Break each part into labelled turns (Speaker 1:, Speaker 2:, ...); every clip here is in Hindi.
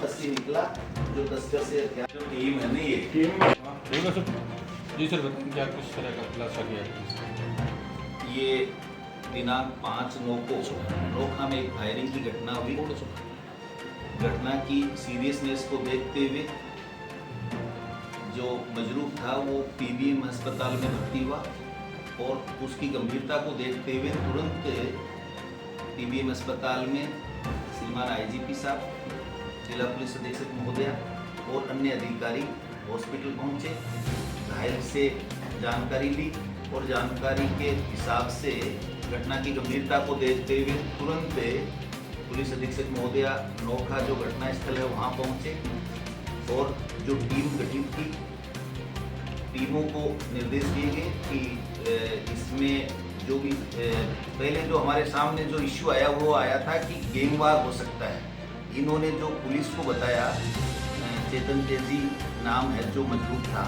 Speaker 1: वापस से निकला जो तस्कर से हथियार जो टीम है ना ये
Speaker 2: जी सर बताएं क्या किस तरह का खुलासा किया है?
Speaker 1: ये दिनांक 5/9 को नोखा में एक फायरिंग की घटना हुई। घटना की सीरियसनेस को देखते हुए जो मजरूह था वो पीबीएम अस्पताल में भर्ती हुआ और उसकी गंभीरता को देखते हुए तुरंत पीबीएम अस्पताल में श्रीमान आईजीपी साहब, जिला पुलिस अधीक्षक महोदया और अन्य अधिकारी हॉस्पिटल पहुंचे, घायल से जानकारी ली और जानकारी के हिसाब से घटना की गंभीरता को देखते हुए तुरंत पुलिस अधीक्षक महोदया नोखा जो घटना स्थल है वहां पहुंचे और जो टीम गठित थी, टीमों को निर्देश दिए गए कि इसमें जो भी पहले जो हमारे सामने जो इश्यू आया वो आया था कि गैंगवार हो सकता है। इन्होंने जो पुलिस को बताया, चेतन तेजी नाम है जो मजरूह था,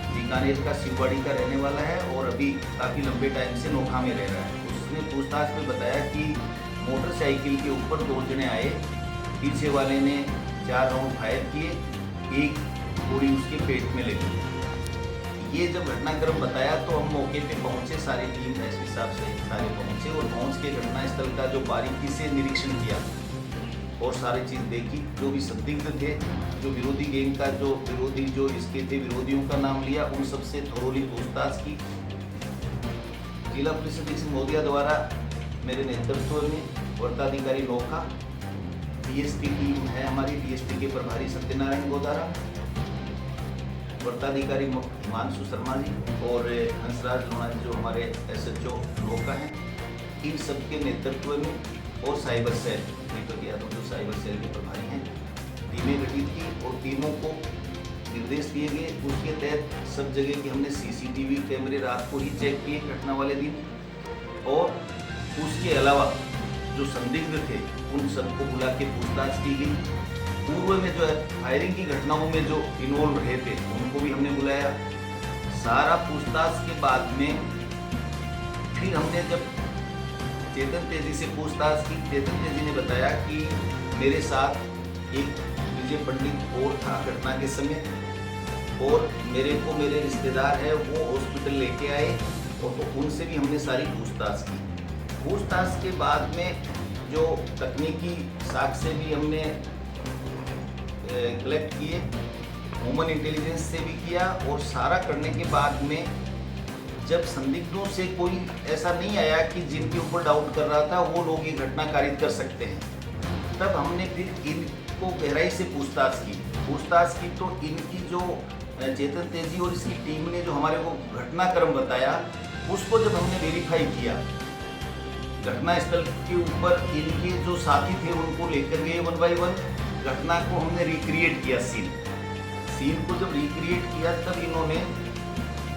Speaker 1: बीकानेर का शिववाड़ी का रहने वाला है और अभी काफ़ी लंबे टाइम से नोखा में रह रहा है। उसने पूछताछ में बताया कि मोटरसाइकिल के ऊपर 2 जने आए, पीछे वाले ने 4 राउंड फायर किए, एक गोली उसके पेट में लगी। ये जब घटनाक्रम बताया तो हम मौके पे पहुंचे, सारी टीम एसपी साहब से सारे पहुंचे और पहुंच के घटनास्थल का जो बारीकी से निरीक्षण किया और सारी चीज़ देखी। जो भी संदिग्ध थे, जो विरोधी गैंग का जो विरोधी जो इसके थे, विरोधियों का नाम लिया, उन सबसे थोड़ी पूछताछ की। जिला पुलिस अधीक्षक महोदया द्वारा मेरे नेतृत्व में वर्ताधिकारी नोखा, डीएसपी टीम है हमारी, डीएसपी के प्रभारी सत्यनारायण गोदारा, वर्ताधिकारी हिमांशु शर्मा जी और हंसराज लोना जी जो हमारे एसएचओ नोखा हैं, इन सबके नेतृत्व में और साइबर सेल दीपक यादव जो साइबर सेल के प्रभारी हैं, टीमें गठित की और टीमों को निर्देश दिए गए। उसके तहत सब जगह के हमने सीसीटीवी कैमरे रात को ही चेक किए घटना वाले दिन, और उसके अलावा जो संदिग्ध थे उन सबको बुला के पूछताछ की गई। पूर्व में जो है फायरिंग की घटनाओं में जो इन्वॉल्व रहे थे उनको भी हमने बुलाया। सारा पूछताछ के बाद में फिर हमने जब चेतन तेजी से पूछताछ की, चेतन तेजी ने बताया कि मेरे साथ एक विजय पंडित और था घटना के समय और मेरे को मेरे रिश्तेदार है वो हॉस्पिटल लेके आए और तो उनसे भी हमने सारी पूछताछ की। पूछताछ के बाद में जो तकनीकी साक्ष्य भी हमने कलेक्ट किए, ह्यूमन इंटेलिजेंस से भी किया और सारा करने के बाद में जब संदिग्धों से कोई ऐसा नहीं आया कि जिनके ऊपर डाउट कर रहा था वो लोग ये घटना कारित कर सकते हैं, तब हमने फिर इनको गहराई से पूछताछ की तो इनकी जो चेतन तेजी और इसकी टीम ने जो हमारे को घटनाक्रम बताया उसको जब हमने वेरीफाई किया, घटनास्थल के ऊपर इनके जो साथी थे उनको लेकर गए 1 बाय 1, घटना को हमने रिक्रिएट किया। सीन को जब रिक्रिएट किया तब इन्होंने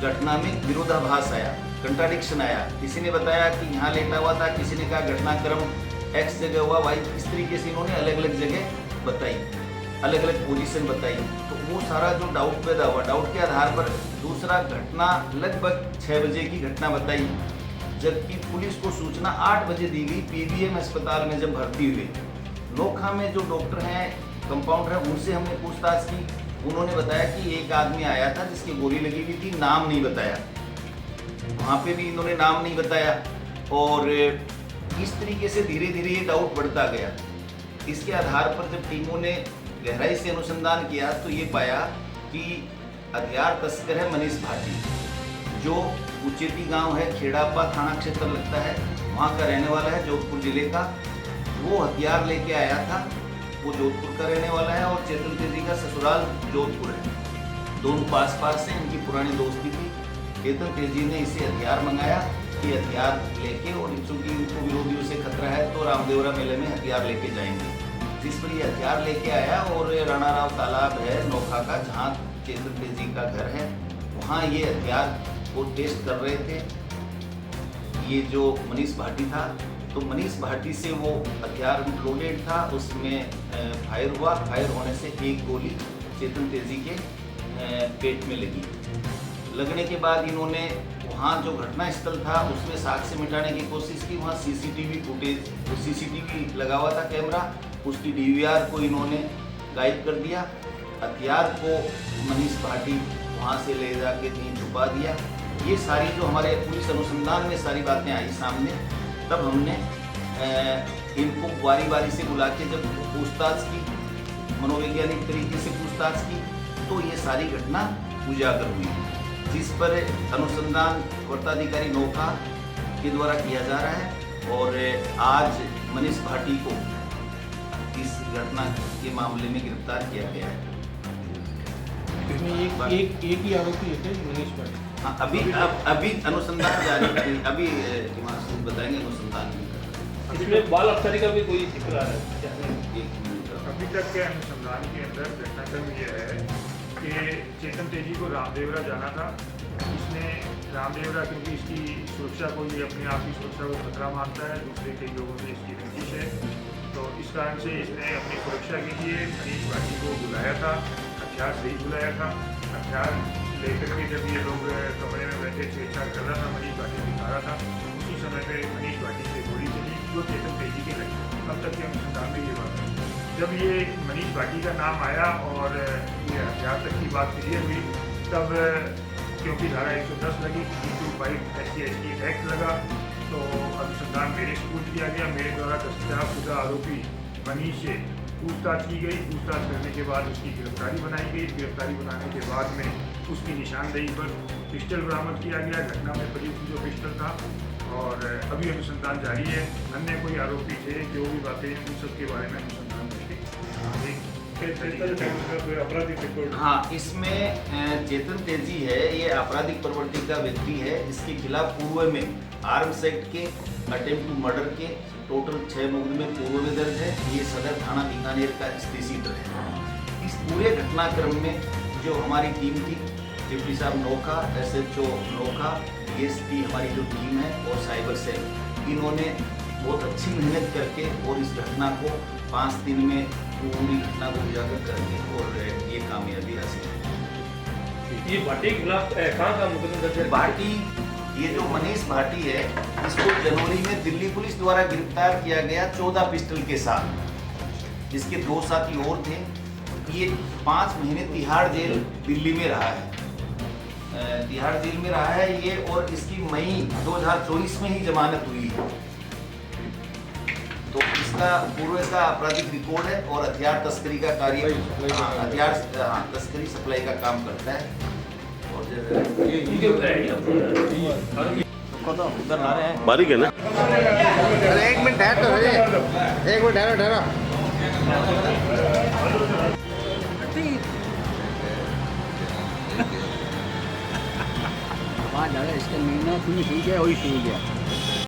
Speaker 1: घटना में विरोधाभास आया, कंट्राडिक्शन आया। किसी ने बताया कि यहाँ लेटा हुआ था, किसी ने कहा घटनाक्रम X जगह हुआ Y, इस तरीके से इन्होंने अलग अलग जगह बताई, अलग अलग पोजीशन बताई। तो वो सारा जो डाउट पैदा हुआ, डाउट के आधार पर दूसरा घटना लगभग 6 बजे की घटना बताई, जबकि पुलिस को सूचना 8 बजे दी गई। पीबीएम अस्पताल में जब भर्ती हुए, नोखा में जो डॉक्टर हैं, कंपाउंडर हैं, उनसे हमने पूछताछ की। उन्होंने बताया कि एक आदमी आया था जिसकी गोली लगी हुई थी, नाम नहीं बताया, वहाँ पे भी इन्होंने नाम नहीं बताया और इस तरीके से धीरे धीरे ये डाउट बढ़ता गया। इसके आधार पर जब टीमों ने गहराई से अनुसंधान किया तो ये पाया कि हथियार तस्कर है मनीष भाटी, जो उचेती गांव है, खेड़ापा थाना क्षेत्र लगता है, वहाँ का रहने वाला है, जोधपुर जिले का। वो हथियार लेके आया था, वो जोधपुर का रहने वाला है और चेतन तेजी का ससुराल जोधपुर है, दोनों पास पास से इनकी पुरानी दोस्ती थी। चेतन तेजी ने इसे हथियार मंगाया कि हथियार लेके, और चूंकि इनको विरोधियों से खतरा है तो रामदेवरा मेले में हथियार लेके जाएंगे, जिस पर ये हथियार लेके आया। और राणा राव तालाब है नोखा का, जहाँ चेतन तेजी का घर है, वहाँ ये हथियार को टेस्ट कर रहे थे। ये जो मनीष भाटी था, तो मनीष भाटी से वो हथियार लोडेड था, उसमें फायर हुआ। फायर होने से एक गोली चेतन तेजी के पेट में लगी। लगने के बाद इन्होंने वहाँ जो घटना स्थल था उसमें साक्ष्य मिटाने की कोशिश की। वहाँ सीसीटीवी फुटेज, सीसीटीवी लगा हुआ था कैमरा, उसकी डीवीआर को इन्होंने गायब कर दिया। हथियार को मनीष भाटी वहाँ से ले जाके कहीं छुपा दिया। ये सारी जो हमारे पुलिस अनुसंधान में सारी बातें आई सामने, तब हमने इनको बारी बारी से बुला के जब पूछताछ की, मनोवैज्ञानिक तरीके से पूछताछ की, तो ये सारी घटना उजागर हुई, जिस पर अनुसंधान वृत्ताधिकारी नोखा के द्वारा किया जा रहा है। और आज मनीष भाटी को इस घटना के मामले में गिरफ्तार किया गया है।
Speaker 2: इसमें एक ही आरोपी है क्या, मनीष भाटी?
Speaker 1: हाँ, अभी अनुसंधान जारी है, अभी हिमांशु बताएंगे अनुसंधान में।
Speaker 3: इसमें बाल अफसरी का भी कोई जिक्र आ रहा है क्या?
Speaker 1: एक मिनट का।
Speaker 4: अभी तक के अनुसंधान के अंदर घटनाक्रम यह है कि चेतन तेजी को रामदेवरा जाना था। इसने रामदेवरा, क्योंकि इसकी सुरक्षा को, ये अपने आप की सुरक्षा को खतरा मानता है, दूसरे कई लोगों से इसकी रंजिश है, तो इस कारण से इसने अपनी सुरक्षा के लिए मनीष भाटी को बुलाया था, हथियार से ही बुलाया था। हथियार लेकर के जब ये लोग कमरे में बैठे छेड़छाड़ कर रहा था, मनीष भाटी दिखा रहा था, उसी समय पर मनीष भाटी से गोली चली जो चेतन तेजी के लगी। अब तक के अनुसंधान में ये बात है। जब ये मनीष भाटी का नाम आया और ये हथियार तक की बात क्लियर हुई, तब क्योंकि धारा 110 लगी, 325 SC एक्ट लगा, तो अनुसंधान मेरे स्कूल किया गया। मेरे द्वारा दस्तयाबशुदा आरोपी मनीष से पूछताछ की गई। पूछताछ करने के बाद उसकी गिरफ्तारी बनाई गई। गिरफ्तारी बनाने के बाद में उसकी निशानदेही पर पिस्टल बरामद किया गया, घटना में प्रयुक्त जो पिस्टल था। और अभी अनुसंधान जारी है। अन्य कोई आरोपी थे, जो भी बातें, उन सब के बारे में अनुसंधान करके
Speaker 3: आपराधिक रिकॉर्ड।
Speaker 1: हाँ, इसमें चेतन तेजी है, ये आपराधिक प्रवृत्ति का व्यक्ति है। इसके खिलाफ पूर्व में आर्म्स एक्ट के, अटेम्प्ट टू मर्डर के टोटल 6 मुकदमे पूर्व में दर्ज है। ये सदर थाना बीकानेर का स्थित सीटर है। इस पूरे घटनाक्रम में जो हमारी टीम थी, डिप्टी साहब नोखा, SHO नोखा, DSP हमारी जो टीम है और साइबर सेल, इन्होंने बहुत अच्छी मेहनत करके और इस घटना को 5 दिन में पूरी घटना को उजागर करके और ये कामयाबी हासिल की।
Speaker 3: ये भाटी के खिलाफ कहाँ का मुकदमा दर्ज है?
Speaker 1: भाटी, ये जो मनीष भाटी है, इसको जनवरी में दिल्ली पुलिस द्वारा गिरफ्तार किया गया 14 पिस्टल के साथ। इसके 2 साथी और थे। ये 5 महीने तिहाड़ जेल दिल्ली में रहा है, तिहाड़ जेल में रहा है ये। और इसकी मई 2024 में ही जमानत हुई है। तो इसका पूर्व का आपराधिक रिकॉर्ड है और हथियार तस्करी का कार्य, हथियार तस्करी सप्लाई का काम करता है। और
Speaker 5: बारीक है ना।
Speaker 6: अरे 1 मिनट ठहर तो, 1 मिनट ठहरो।
Speaker 7: इसका निर्णय ठीक है, वही ठीक है।